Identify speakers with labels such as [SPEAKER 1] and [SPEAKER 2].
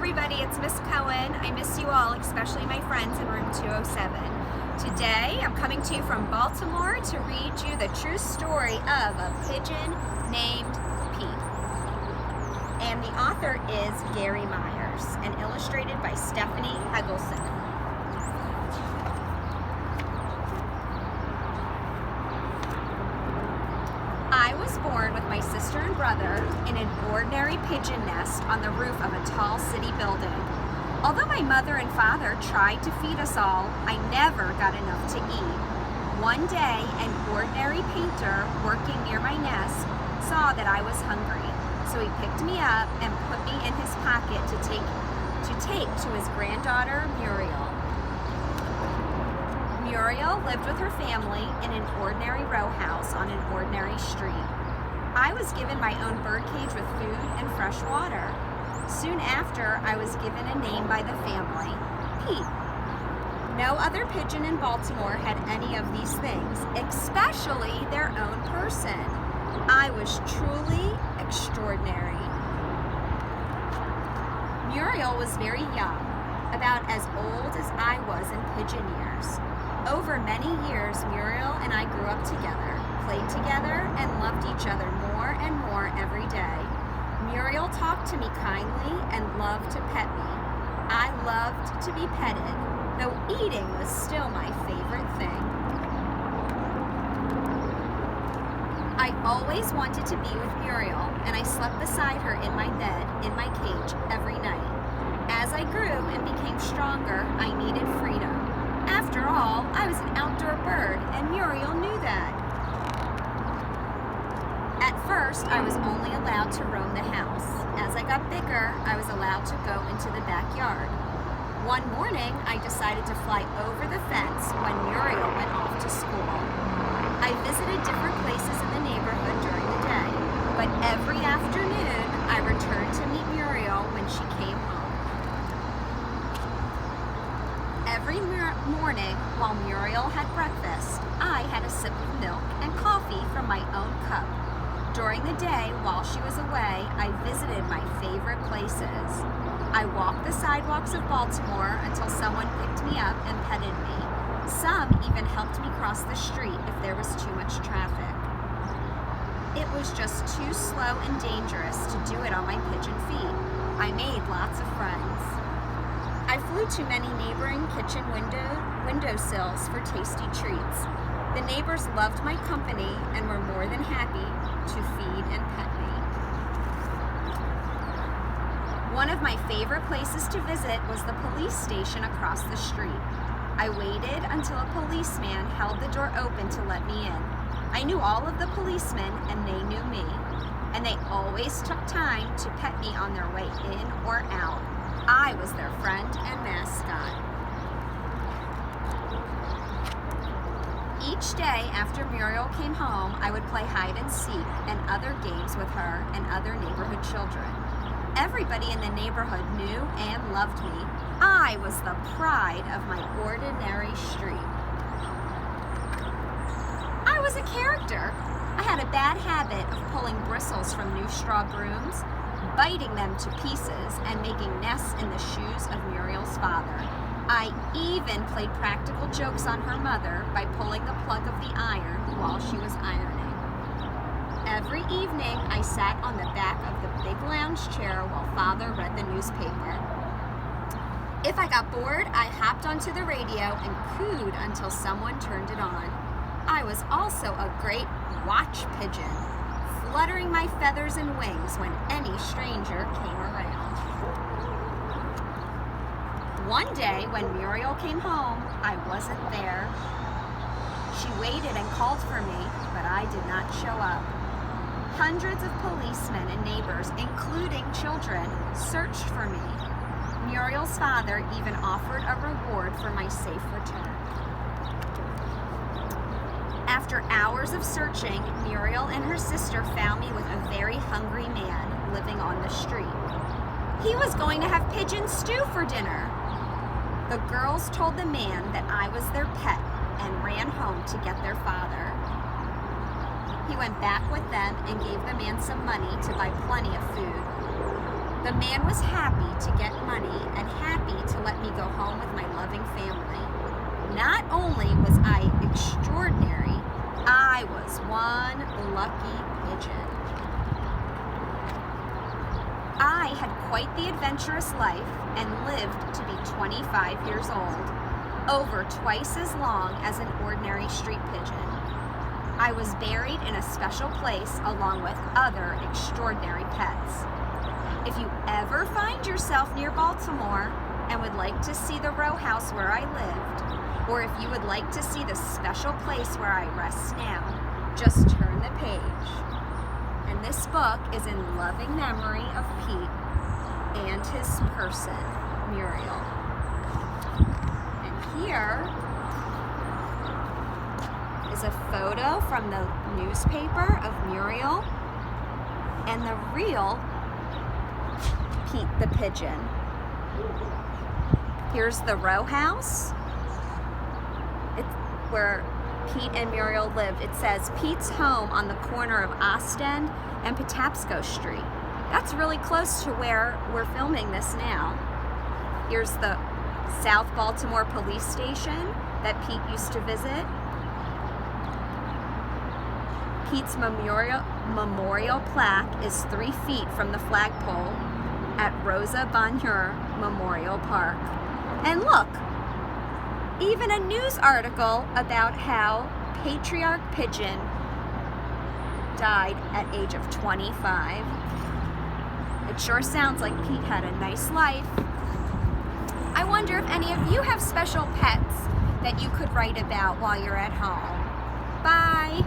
[SPEAKER 1] everybody, it's Miss Cohen. I miss you all, especially my friends in room 207. Today, I'm coming to you from Baltimore to read you the true story of a pigeon named Pete. And the author is Gary Myers and illustrated by Stephanie Hegelson. I was born with my sister and brother in an ordinary pigeon nest on the roof of a tall city building. Although my mother and father tried to feed us all, I never got enough to eat. One day, an ordinary painter working near my nest saw that I was hungry, so he picked me up and put me in his pocket to take to his granddaughter, Muriel. Muriel lived with her family in an ordinary row house on an ordinary street. I was given my own birdcage with food and fresh water. Soon after, I was given a name by the family, Pete. No other pigeon in Baltimore had any of these things, especially their own person. I was truly extraordinary. Muriel was very young, about as old as I was in pigeon years. Over many years, Muriel and I grew up together, played together, and loved each other more and more every day. Muriel talked to me kindly and loved to pet me. I loved to be petted, though eating was still my favorite thing. I always wanted to be with Muriel, and I slept beside her in my bed, in my cage, every night. As I grew and became stronger, I needed freedom. After all, I was an outdoor bird, and Muriel knew that. At first, I was only allowed to roam the house. As I got bigger, I was allowed to go into the backyard. One morning, I decided to fly over the fence when Muriel went off to school. I visited different places in the neighborhood during the day, but every afternoon, I returned to meet Muriel when she came home. Every morning, while Muriel had breakfast, I had a sip of milk and coffee from my own cup. During the day, while she was away, I visited my favorite places. I walked the sidewalks of Baltimore until someone picked me up and petted me. Some even helped me cross the street if there was too much traffic. It was just too slow and dangerous to do it on my pigeon feet. I made lots of friends. I flew to many neighboring kitchen windowsills for tasty treats. The neighbors loved my company and were more than happy to feed and pet me. One of my favorite places to visit was the police station across the street. I waited until a policeman held the door open to let me in. I knew all of the policemen and they knew me, and they always took time to pet me on their way in or out. I was their friend and mascot. Each day after Muriel came home, I would play hide and seek and other games with her and other neighborhood children. Everybody in the neighborhood knew and loved me. I was the pride of my ordinary street. I was a character. I had a bad habit of pulling bristles from new straw brooms, biting them to pieces, and making nests in the shoes of Muriel's father. I even played practical jokes on her mother by pulling the plug of the iron while she was ironing. Every evening, I sat on the back of the big lounge chair while Father read the newspaper. If I got bored, I hopped onto the radio and cooed until someone turned it on. I was also a great watch pigeon, fluttering my feathers and wings when any stranger came around. One day, when Muriel came home, I wasn't there. She waited and called for me, but I did not show up. Hundreds of policemen and neighbors, including children, searched for me. Muriel's father even offered a reward for my safe return. After hours of searching, Muriel and her sister found me with a very hungry man living on the street. He was going to have pigeon stew for dinner. The girls told the man that I was their pet and ran home to get their father. He went back with them and gave the man some money to buy plenty of food. The man was happy to get money and happy to let me go home with my loving family. Not only was I extraordinary, I was one lucky pigeon. I had quite the adventurous life and lived to be 25 years old, over twice as long as an ordinary street pigeon. I was buried in a special place along with other extraordinary pets. If you ever find yourself near Baltimore and would like to see the row house where I lived, or if you would like to see the special place where I rest now, just turn the page. And this book is in loving memory of Pete and his person, Muriel. And here is a photo from the newspaper of Muriel and the real Pete the pigeon. Here's the row house. It's where Pete and Muriel lived. It says Pete's home on the corner of Ostend and Patapsco Street. That's really close to where we're filming this now. Here's the South Baltimore police station that Pete used to visit. Pete's memorial plaque is 3 feet from the flagpole at Rosa Bonheur Memorial Park. And look, even a news article about how Patriarch Pigeon died at age of 25. It sure sounds like Pete had a nice life. I wonder if any of you have special pets that you could write about while you're at home. Bye.